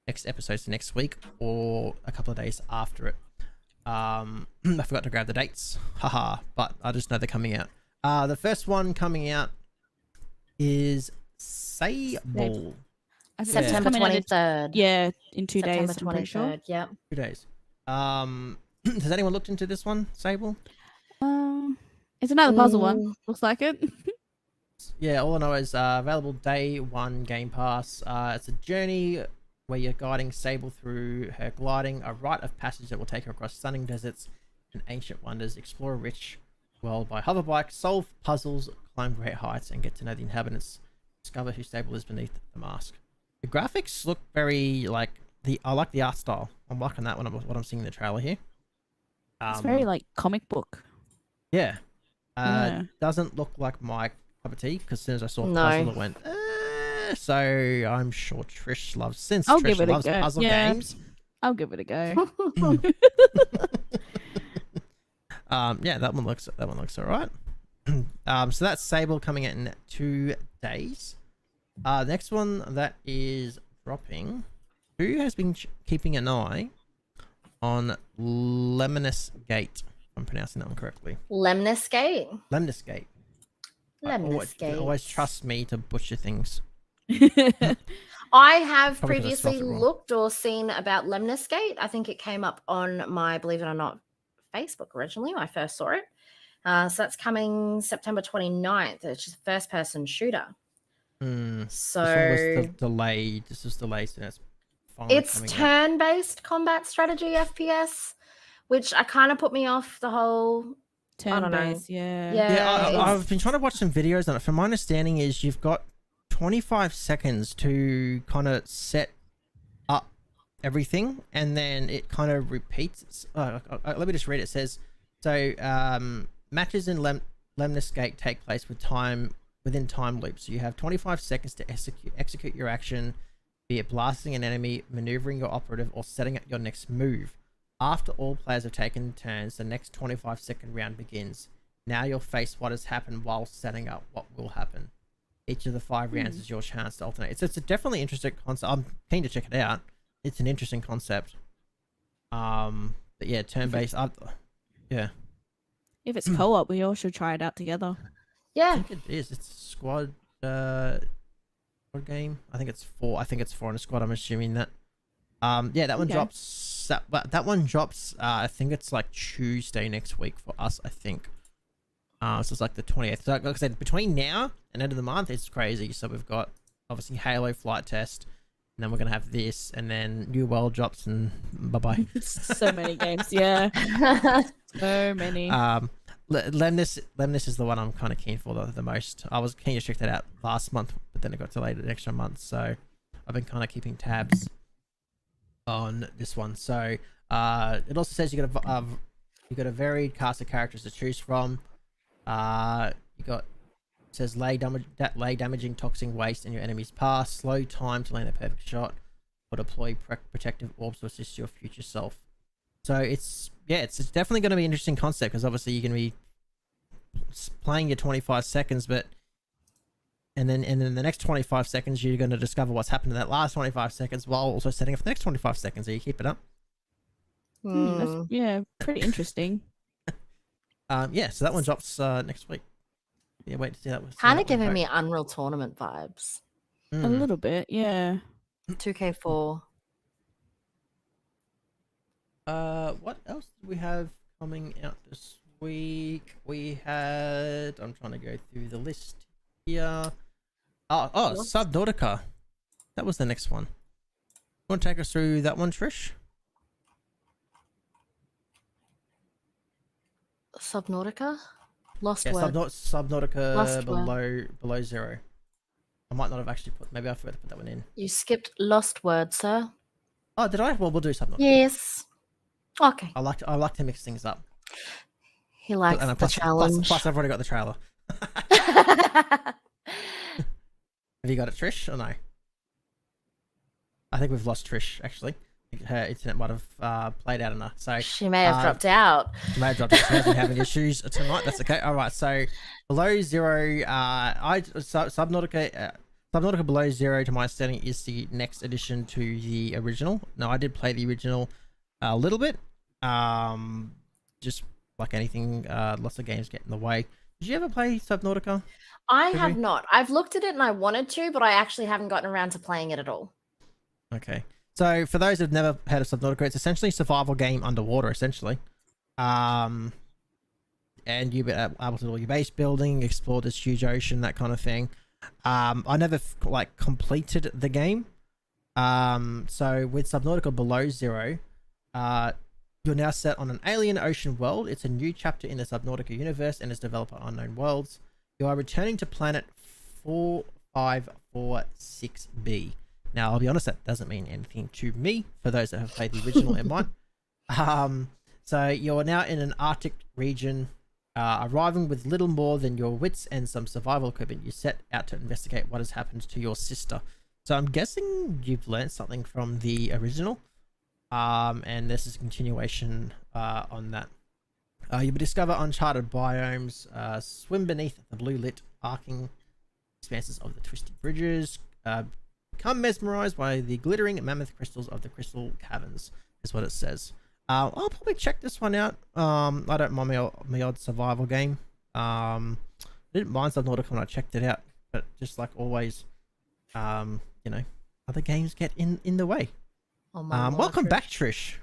next episodes next week or a couple of days after it. I forgot to grab the dates. Haha, but I just know they're coming out. The first one coming out is Sable. I think September it's coming out 23rd. Yeah, in 2 days. September I'm pretty sure. 23rd. Yep. 2 days. Has anyone looked into this one, Sable? It's another puzzle one. Looks like it. Yeah, all I know is available day 1 Game Pass. It's a journey where you're guiding Sable through her gliding, a rite of passage that will take her across stunning deserts and ancient wonders, explore a rich world by hoverbike, solve puzzles, climb great heights, and get to know the inhabitants. Discover who Sable is beneath the mask. The graphics look very like I like the art style. I'm liking that when what I'm seeing in the trailer here. It's very like comic book. Yeah. Yeah. Doesn't look like my cup of tea because as soon as I saw No. puzzle, it went. So I'm sure Trish loves I'll Trish give it a loves go. puzzle Yeah. games. I'll give it a go. Yeah, that one looks all right. So that's Sable coming out in 2 days. Next one that is dropping. Who has been keeping an eye on Lemnis Gate? If I'm pronouncing that one correctly. Lemnis Gate. Lemnis Gate. Lemnis Gate. Always trust me to butcher things. I have Probably 'cause I spelled previously it wrong. looked or seen about Lemnis Gate. I think it came up on my, believe it or not, Facebook originally when I first saw it. So that's coming September 29th. It's just a first-person shooter. So This one was delayed. This was delayed, so that's finally it's coming out. turn-based combat strategy FPS, which I kind of put me off the whole. I don't know. Turn-based, yeah. Yeah, it's- I've been trying to watch some videos on it. From my understanding is you've got 25 seconds to kind of set up everything, and then it kind of repeats. Let me just read it. It says, so matches in Lemnis Gate take place with time within time loops. So you have 25 seconds to execute your action, be it blasting an enemy, maneuvering your operative, or setting up your next move. After all players have taken turns, the next 25-second round begins. Now you'll face what has happened while setting up what will happen. Each of the 5 rounds is your chance to alternate. It's a definitely interesting concept. I'm keen to check it out. It's an interesting concept. But yeah, turn-based. Yeah. If it's co-op, we all should try it out together. I Yeah. think it is. It's squad game. I think it's 4. I think it's 4 in a squad. I'm assuming that. Yeah, that one Okay. drops. That one drops. I think it's like Tuesday next week for us. I think. So it's like the 20th. So like I said, between now and end of the month, it's crazy. So we've got obviously Halo flight test, and then we're gonna have this, and then New World drops, and bye bye. So many games, yeah. So many. Lemnis is the one I'm kind of keen for the most. I was keen to check that out last month, but then it got delayed an extra month, so I've been kind of keeping tabs on this one. So it also says you got a varied cast of characters to choose from. It says lay damaging toxic waste in your enemy's path, slow time to land a perfect shot, or deploy protective orbs to assist your future self. So it's definitely going to be an interesting concept, because obviously you're going to be playing your 25 seconds, and then the next 25 seconds you're going to discover what's happened in that last 25 seconds while also setting up the next 25 seconds. So you keep it up. That's, yeah, pretty interesting. Yeah, so that one drops next week. Yeah, wait to see that. Kind of giving me Unreal Tournament vibes. A little bit, yeah. 2K4. What else do we have coming out this week? We had. I'm trying to go through the list here. Oh, Subnautica. That was the next one. You want to take us through that one, Trish? Subnautica? Lost Yeah, Word. Subnautica Lost Word. below zero. I might not have actually put. Maybe I forgot to put that one in. You skipped Lost Word, sir. Oh, did I? Well, we'll do Subnautica. Yes. Okay. I like to mix things up. He likes And the challenge. plus, I've already got the trailer. Have you got it, Trish, or no? I think we've lost Trish, actually. Her internet might have played out on her. So She may have dropped out. she may have dropped out. She has been having issues tonight. That's okay. All right. So below zero, Subnautica Below Zero, to my understanding, is the next addition to the original. Now, I did play the original a little bit. Just like anything, lots of games get in the way. Did you ever play Subnautica? I have not. I've looked at it and I wanted to, but I actually haven't gotten around to playing it at all. Okay. So for those who've never heard of Subnautica, it's essentially a survival game underwater, essentially. And you'll be able to do all your base building, explore this huge ocean, that kind of thing. I never completed the game. So with Subnautica Below Zero, you're now set on an alien ocean world. It's a new chapter in the Subnautica universe and is developed by Unknown Worlds. You are returning to planet 4546b. Now, I'll be honest, that doesn't mean anything to me. For those that have played the original, it might. So you're now in an Arctic region, arriving with little more than your wits and some survival equipment. You set out to investigate what has happened to your sister. So I'm guessing you've learned something from the original, and this is a continuation on that. You will discover uncharted biomes, swim beneath the blue-lit arcing expanses of the twisty bridges, become mesmerized by the glittering mammoth crystals of the crystal caverns, is what it says. I'll probably check this one out. I don't mind my odd survival game. I didn't mind Subnautica when I checked it out, but just like always, other games get in the way. Oh my Lord, welcome Trish. back, Trish.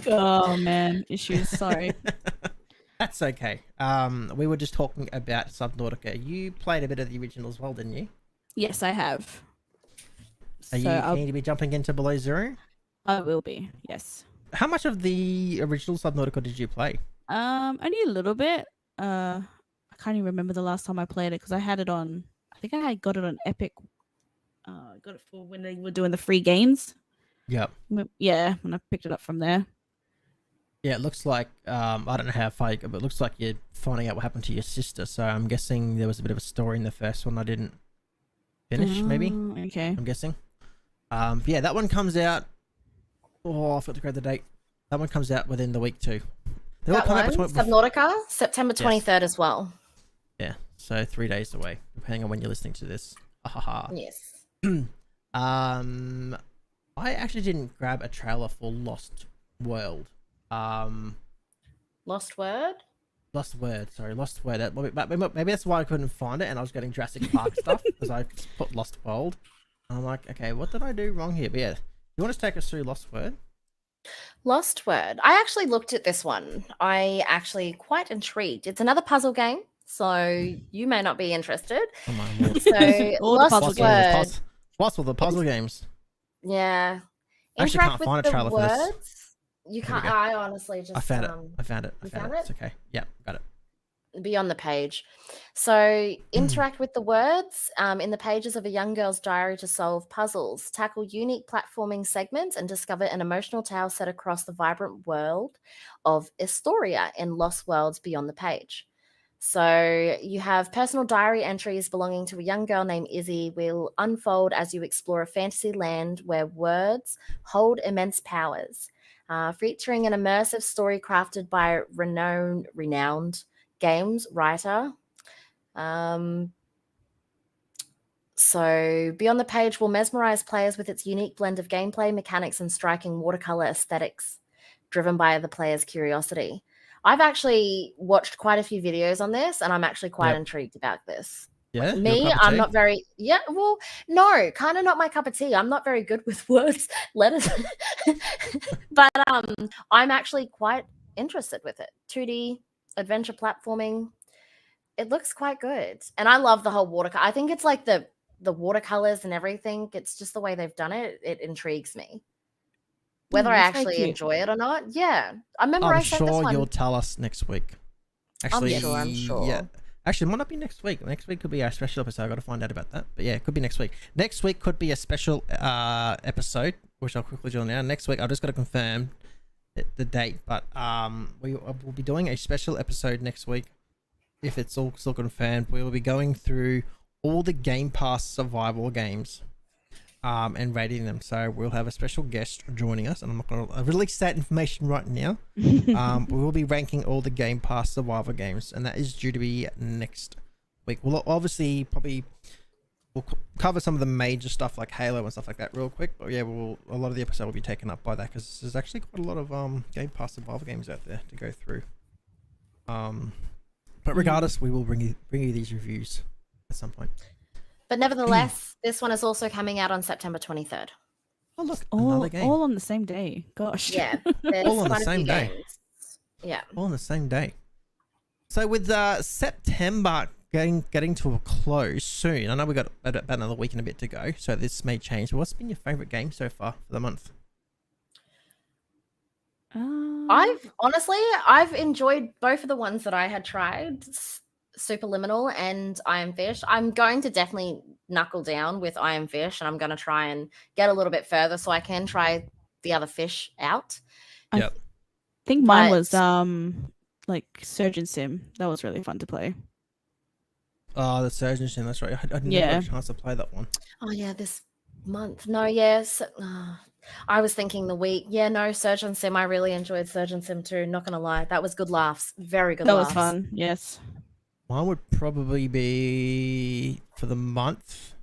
Oh man, issues. Sorry. That's okay. We were just talking about Subnautica. You played a bit of the original as well, didn't you? Yes, I have. Are you keen to be jumping into Below Zero? I will be. Yes. How much of the original Subnautica did you play? Only a little bit. I can't even remember the last time I played it because I had it on. I think I got it on Epic. Got it for when they were doing the free games. Yep. Yeah, when I picked it up from there. Yeah, it looks like I don't know how far you go, but it looks like you're finding out what happened to your sister. So I'm guessing there was a bit of a story in the first one I didn't finish. Maybe Okay. I'm guessing. But yeah, that one comes out. Oh, I forgot to grab the date. That one comes out within the week too. They all That come out one, between. Subnautica, September 23rd as well. Yeah, so 3 days away, depending on when you're listening to this. Ha ha ha. Yes. I actually didn't grab a trailer for Lost World. Lost Word? Lost Word. Maybe that's why I couldn't find it, and I was getting Jurassic Park stuff because I put Lost World. And I'm like, okay, what did I do wrong here? But yeah, you want to take us through Lost Word? Lost Word. I actually looked at this one. I actually quite intrigued. It's another puzzle game, so you may not be interested. Oh my lord. So All the Lost puzzle Word. What's with the puzzle games? Yeah. I actually Interact can't with find a the trailer for this. words. You Here we can't. go. I honestly just. I found it. I found you it. found It's it? okay. Yeah, got it. Be on the page. So interact with the words in the pages of a young girl's diary to solve puzzles, tackle unique platforming segments, and discover an emotional tale set across the vibrant world of Astoria in Lost Worlds beyond the page. So you have personal diary entries belonging to a young girl named Izzy will unfold as you explore a fantasy land where words hold immense powers, featuring an immersive story crafted by renowned games writer. So Beyond the Page will mesmerize players with its unique blend of gameplay, mechanics, and striking watercolor aesthetics driven by the player's curiosity. I've actually watched quite a few videos on this, and I'm actually quite intrigued about this. Yeah. Me, I'm not very, no, kind of not my cup of tea. I'm not very good with words, letters, but I'm actually quite interested with it. 2D adventure platforming. It looks quite good. And I love the whole watercolor. I think it's like the watercolors and everything. It's just the way they've done it. It intrigues me. Whether I actually enjoy it or not. Yeah. I remember I said this sure one. you'll tell us next week. Actually, I'm sure. Yeah. Actually, it might not be next week. Next week could be our special episode. I've got to find out about that. But yeah, it could be next week. Next week could be a special episode, which I'll quickly do now. Next week, I've just got to confirm the date. But we'll be doing a special episode next week. If it's all still confirmed, we will be going through all the Game Pass survival games and rating them. So we'll have a special guest joining us, and I'm not going to release that information right now. We will be ranking all the Game Pass survival games, and that is due to be next week. We'll obviously we'll cover some of the major stuff like Halo and stuff like that real quick. But yeah, a lot of the episode will be taken up by that because there's actually quite a lot of Game Pass survival games out there to go through. But regardless, we will bring you these reviews at some point. But nevertheless, this one is also coming out on September 23rd. Oh look, another game. All on the same day. Gosh. Yeah. There's All on the quite a same few day. games. Yeah. All on the same day. So with September getting to a close soon, I know we got about another week and a bit to go, so this may change. But what's been your favorite game so far for the month? I've enjoyed both of the ones that I had tried, Superliminal and Iron Fish. I'm going to definitely knuckle down with Iron Fish, and I'm going to try and get a little bit further so I can try the other fish out. Yep. I think mine was like Surgeon Sim. That was really fun to play. Oh, the Surgeon Sim, that's right. I didn't have a chance to play that one. Oh yeah, this month. No, yes. I was thinking the week. Yeah, no, Surgeon Sim. I really enjoyed Surgeon Sim too. Not gonna lie, that was good laughs. Very good. That laughs. was fun. Yes. Mine would probably be for the month.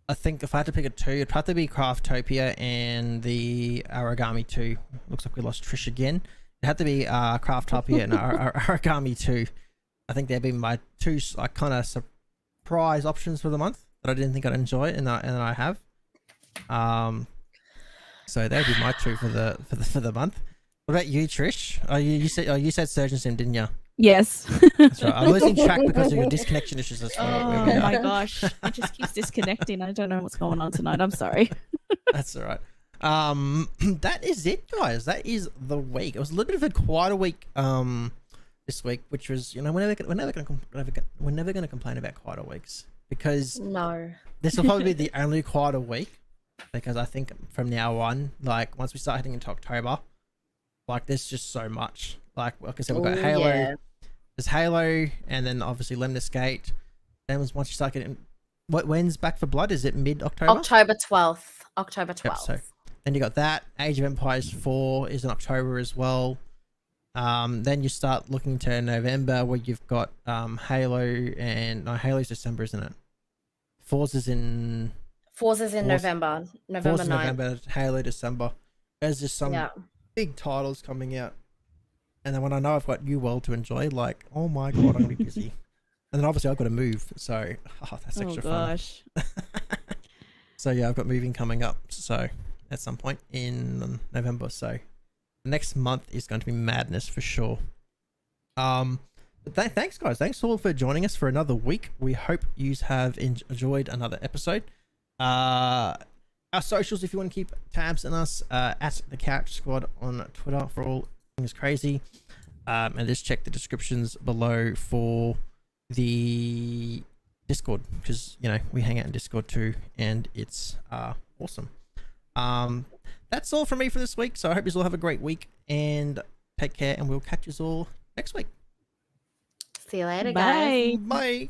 I think if I had to pick a two, it'd have to be Craftopia and the Aragami 2. Looks like we lost Trish again. It had to be Craftopia and Aragami 2. I think they'd be my two kind of surprise options for the month that I didn't think I'd enjoy, and I have. So that'd be my two for the month. What about you, Trish? You said Surgeon Sim, didn't you? Yes. That's right. I'm losing track because of your disconnection issues as well. Oh my gosh. It just keeps disconnecting. I don't know what's going on tonight. I'm sorry. That's all right. That is it, guys. That is the week. It was a little bit of a quieter week this week, which was, we're never going to complain about quieter weeks because this will probably be the only quieter week, because I think from now on, like once we start heading into October, Like there's just so much. Like I said, we've got Ooh, Halo. yeah. There's Halo, and then obviously Lemnis Skate. Then once you start getting, when's Back for Blood? Is it mid-October? October 12th. October 12th. Yep, so then you got that. Age of Empires 4 is in October as well. Then you start looking to November where you've got Halo and no, Halo's December, isn't it? Forza's in November. November Forza's 9th. November, Halo December. There's just some Yeah. big titles coming out. And then when I know I've got New World to enjoy, like, oh my god, I'm gonna be busy. And then obviously I've got to move, so that's extra gosh. fun. So yeah, I've got moving coming up, so at some point in November. So next month is going to be madness for sure. But thanks guys, thanks all for joining us for another week. We hope you have enjoyed another episode. Our socials, if you want to keep tabs on us, at the Couch Squad on Twitter for all things crazy, and just check the descriptions below for the Discord, because you know we hang out in Discord too, and it's awesome. That's all from me for this week, so I hope you all have a great week and take care, and we'll catch you all next week. See you later, guys. Bye. Bye.